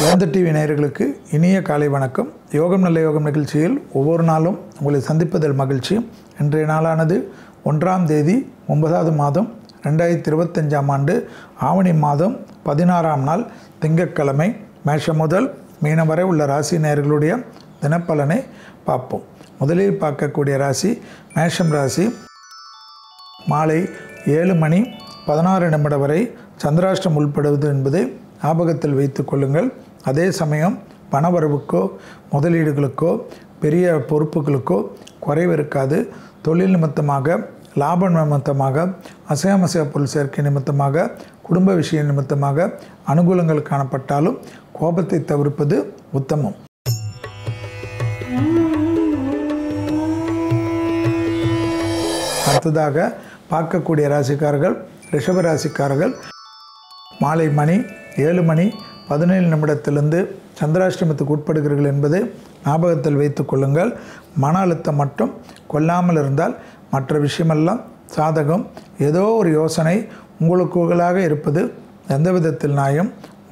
வேந்தர் டிவி நேயர்களுக்கு இனிய காலை வணக்கம். யோகம் நல்ல யோகம் நிகழ்ச்சியில் ஒவ்வொரு நாளும் உங்களை சந்திப்பதில் மகிழ்ச்சி. இன்றைய நாளானது 1ஆம் தேதி 9வது மாதம் 2025ஆம் ஆண்டு ஆவணி மாதம் 16ஆம் நாள் திங்கட்கிழமை. மேஷம் முதல் மீனம் வரை உள்ள ராசி நேயர்களுடைய தினப்பலனை பார்ப்போம். முதலில் பார்க்கக்கூடிய ராசி மேஷம் ராசி. மாலை 7 மணி 16 நிமிடம் வரை சந்திராஷ்டம் உள்படுவது என்பதை ஞாபகத்தில் வைத்து கொள்ளுங்கள். அதே சமயம் பணவரவுக்கோ முதலீடுகளுக்கோ பெரிய பொறுப்புகளுக்கோ குறைவு இருக்காது. தொழில் நிமித்தமாக, லாபம் நிமித்தமாக, அசையாமசைய பொருள் சேர்க்கை நிமித்தமாக, குடும்ப விஷயம் நிமித்தமாக அனுகூலங்கள் காணப்பட்டாலும் கோபத்தை தவிர்ப்பது உத்தமம். அடுத்ததாக பார்க்கக்கூடிய ராசிக்காரர்கள் ரிஷப ராசிக்காரர்கள். மாலை 7 மணி 17 நிமிடத்திலிருந்து சந்திராஷ்டமத்துக்கு உட்படுகிறீர்கள் என்பதை ஞாபகத்தில் வைத்து கொள்ளுங்கள். மன அழுத்தம் மட்டும் கொள்ளாமல் இருந்தால் மற்ற விஷயமெல்லாம் சாதகம். ஏதோ ஒரு யோசனை உங்களுக்குகளாக இருப்பது எந்த விதத்தில் நியாயம்.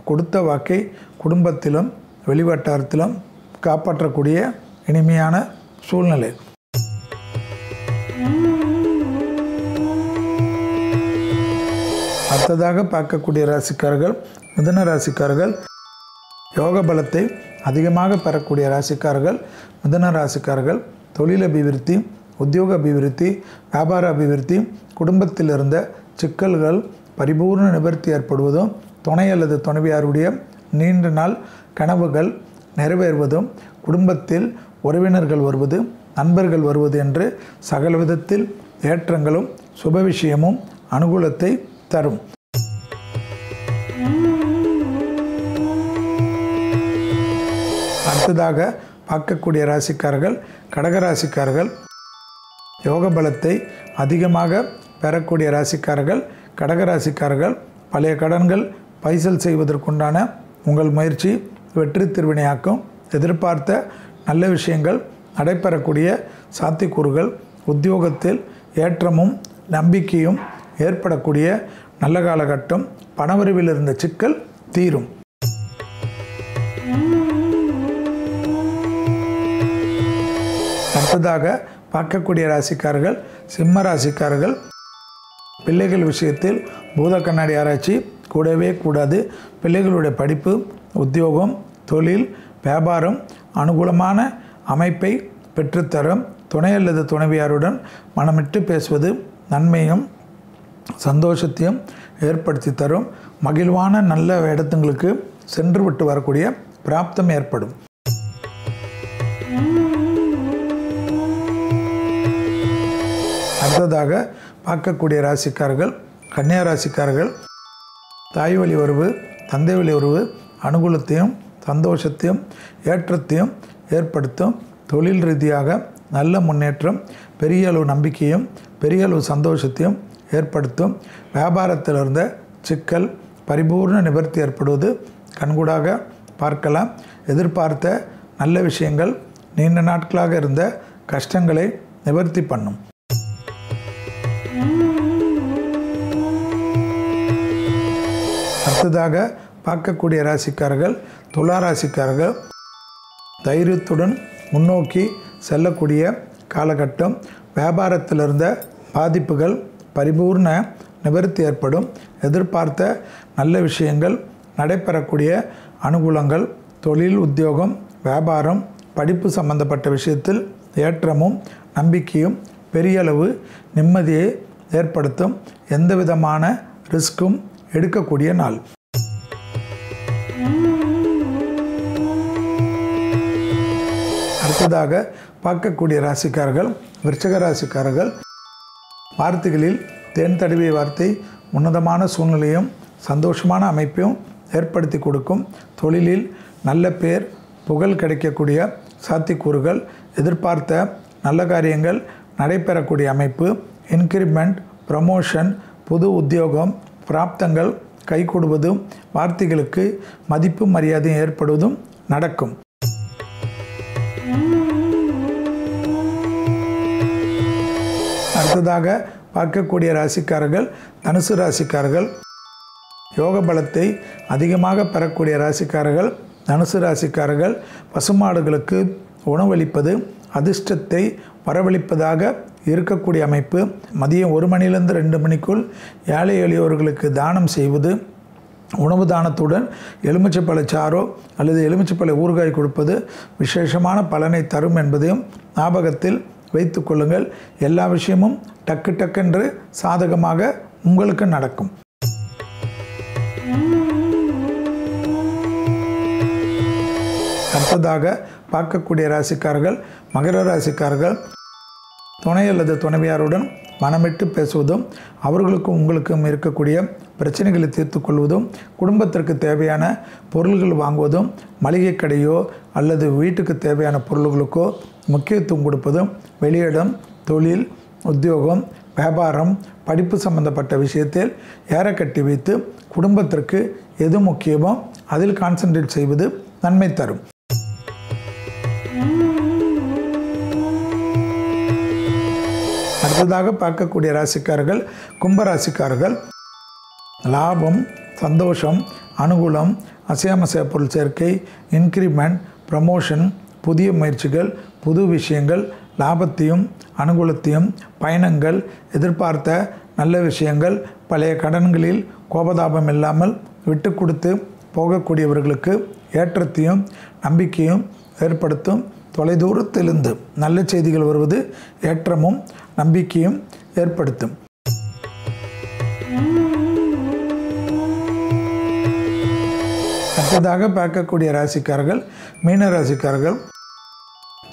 கொடுத்த வாக்கை குடும்பத்திலும் வெளிவட்டாரத்திலும் காப்பாற்றக்கூடிய இனிமையான சூழ்நிலை. அடுத்ததாக பார்க்கக்கூடிய ராசிக்காரர்கள் மிதுன ராசிக்காரர்கள். யோக பலத்தை அதிகமாக பெறக்கூடிய ராசிக்காரர்கள் மிதுன ராசிக்காரர்கள். தொழில் அபிவிருத்தி, உத்தியோக அபிவிருத்தி, வியாபார அபிவிருத்தி, குடும்பத்தில் இருந்த சிக்கல்கள் பரிபூர்ண நிவர்த்தி ஏற்படுவதும், துணை அல்லது துணைவியாருடைய நீண்ட நாள் கனவுகள் நிறைவேறுவதும், குடும்பத்தில் உறவினர்கள் வருவது, நண்பர்கள் வருவது என்று சகல விதத்தில் ஏற்றங்களும் சுப விஷயமும் அனுகூலத்தை தரும். அடுத்ததாக பார்க்கக்கூடிய ராசிக்காரர்கள் கடகராசிக்காரர்கள். யோக பலத்தை அதிகமாக பெறக்கூடிய ராசிக்காரர்கள் கடகராசிக்காரர்கள். பழைய கடன்கள் பைசல் செய்வதற்குண்டான உங்கள் முயற்சி வெற்றி திருவினையாக்கும். எதிர்பார்த்த நல்ல விஷயங்கள் நடைபெறக்கூடிய சாத்தியக்கூறுகள், உத்தியோகத்தில் ஏற்றமும் நம்பிக்கையும் ஏற்படக்கூடிய நல்ல காலகட்டம். பணவரவில் இருந்த சிக்கல் தீரும். அடுத்ததாக பார்க்கக்கூடிய ராசிக்காரர்கள் சிம்ம ராசிக்காரர்கள். பிள்ளைகள் விஷயத்தில் பூத கண்ணாடி ஆராய்ச்சி கூடவே கூடாது. பிள்ளைகளுடைய படிப்பு, உத்தியோகம், தொழில், வியாபாரம் அனுகூலமான அமைப்பை பெற்றுத்தரும். துணை அல்லது துணைவியாருடன் மனமிட்டு பேசுவது நன்மையும் சந்தோஷத்தையும் ஏற்படுத்தி தரும். மகிழ்வான நல்ல இடத்துங்களுக்கு சென்று விட்டு வரக்கூடிய பிராப்தம் ஏற்படும். அடுத்ததாக பார்க்கக்கூடிய ராசிக்காரர்கள் கன்னியா ராசிக்காரர்கள். தாய் வழி உறவு, தந்தை வழி உறவு அனுகூலத்தையும் சந்தோஷத்தையும் ஏற்றத்தையும் ஏற்படுத்தும். தொழில் ரீதியாக நல்ல முன்னேற்றம், பெரிய அளவு நம்பிக்கையும் பெரிய அளவு சந்தோஷத்தையும் ஏற்படுத்தும். வியாபாரத்தில் இருந்த சிக்கல் பரிபூர்ண நிவர்த்தி ஏற்படுவது கண்கூடாக பார்க்கலாம். எதிர்பார்த்த நல்ல விஷயங்கள் நீண்ட நாட்களாக இருந்த கஷ்டங்களை நிவர்த்தி பண்ணும். அடுத்ததாக பார்க்கக்கூடிய ராசிக்காரர்கள் துலா ராசிக்காரர்கள். தைரியத்துடன் முன்னோக்கி செல்லக்கூடிய காலகட்டம். வியாபாரத்தில் இருந்த பாதிப்புகள் பரிபூர்ண நிவர்த்தி ஏற்படும். எதிர்பார்த்த நல்ல விஷயங்கள் நடைபெறக்கூடிய அனுகூலங்கள். தொழில், உத்தியோகம், வியாபாரம், படிப்பு சம்பந்தப்பட்ட விஷயத்தில் ஏற்றமும் நம்பிக்கையும் பெரிய அளவு நிம்மதியை ஏற்படுத்தும். எந்த விதமான ரிஸ்க்கும் எடுக்கக்கூடிய நாள். அடுத்ததாக பார்க்கக்கூடிய ராசிக்காரர்கள் விருச்சிக ராசிக்காரர்கள். வார்த்தைகளில் தேன் தடவிய வார்த்தை உன்னதமான சூழ்நிலையும் சந்தோஷமான அமைப்பையும் ஏற்படுத்தி கொடுக்கும். தொழிலில் நல்ல பேர், புகழ் கிடைக்கக்கூடிய சாத்தியக்கூறுகள். எதிர்பார்த்த நல்ல காரியங்கள் நடைபெறக்கூடிய அமைப்பு. இன்கிரிமெண்ட், ப்ரமோஷன், புது உத்தியோகம், பிராப்தங்கள் கைகூடுவதும், வார்த்தைகளுக்கு மதிப்பு மரியாதை ஏற்படுவதும் நடக்கும். அடுத்ததாக பார்க்கக்கூடிய ராசிக்காரர்கள் தனுசு ராசிக்காரர்கள். யோக பலத்தை அதிகமாக பெறக்கூடிய ராசிக்காரர்கள் தனுசு ராசிக்காரர்கள் பசுமாடுகளுக்கு உணவளிப்பது அதிர்ஷ்டத்தை வரவழைப்பதாக இருக்கக்கூடிய அமைப்பு. மதியம் 1 மணியிலிருந்து 2 மணிக்குள் ஏழை எளியோர்களுக்கு தானம் செய்வது, உணவு தானத்துடன் எலுமிச்சைப்பழச்சாறோ அல்லது எலுமிச்சைப்பழ ஊறுகாய் கொடுப்பது விசேஷமான பலனை தரும் என்பதையும் ஞாபகத்தில் வைத்து கொள்ளுங்கள். எல்லா விஷயமும் டக்கு டக்கென்று சாதகமாக உங்களுக்கு நடக்கும். அடுத்ததாக பார்க்கக்கூடிய ராசிக்காரர்கள் மகர ராசிக்காரர்கள். துணை அல்லது துணைவியாருடன் மனமிட்டு பேசுவதும், அவர்களுக்கும் உங்களுக்கும் இருக்கக்கூடிய பிரச்சனைகளை தீர்த்து கொள்வதும், குடும்பத்திற்கு தேவையான பொருள்கள் வாங்குவதும், மளிகை கடையோ அல்லது வீட்டுக்கு தேவையான பொருள்களுக்கோ முக்கியத்துவம் கொடுப்பதும், வெளியிடம், தொழில், உத்தியோகம், வியாபாரம், படிப்பு சம்பந்தப்பட்ட விஷயத்தில் ஏற கட்டி வைத்து குடும்பத்திற்கு எது முக்கியமோ அதில் கான்சன்ட்ரேட் செய்வது நன்மை தரும். அடுத்ததாக பார்க்கக்கூடிய ராசிக்காரர்கள் கும்பராசிக்காரர்கள். லாபம், சந்தோஷம், அனுகூலம், அசையாமசைய பொருள் சேர்க்கை, இன்க்ரிமெண்ட், ப்ரமோஷன், புதிய முயற்சிகள், புது விஷயங்கள், லாபத்தையும் அனுகூலத்தையும், பயணங்கள், எதிர்பார்த்த நல்ல விஷயங்கள், பழைய கடன்களில் கோபதாபம் இல்லாமல் விட்டு கொடுத்து போகக்கூடியவர்களுக்கு ஏற்றத்தையும் நம்பிக்கையும் ஏற்படுத்தும். தொலைதூரத்திலிருந்து நல்ல செய்திகள் வருவது ஏற்றமும் நம்பிக்கையும் ஏற்படுத்தும். அடுத்ததாக பார்க்கக்கூடிய ராசிக்காரர்கள் மீன ராசிக்காரர்கள்.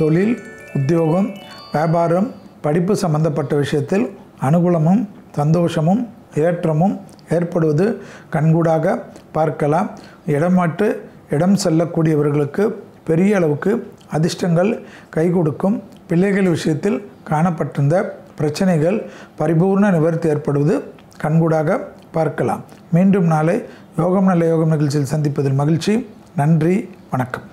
தொழில், உத்தியோகம், வியாபாரம், படிப்பு சம்பந்தப்பட்ட விஷயத்தில் அனுகூலமும் சந்தோஷமும் ஏற்றமும் ஏற்படுவது கண்கூடாக பார்க்கலாம். இடம் செல்லக்கூடியவர்களுக்கு பெரிய அளவுக்கு அதிர்ஷ்டங்கள் கை கொடுக்கும். பிள்ளைகள் விஷயத்தில் காணப்பட்டிருந்த பிரச்சனைகள் பரிபூர்ண நிவர்த்தி ஏற்படுவது கண்கூடாக பார்க்கலாம். மீண்டும் நாளை யோகம் நல்ல யோகம் நிகழ்ச்சியில் சந்திப்பதில் மகிழ்ச்சி. நன்றி, வணக்கம்.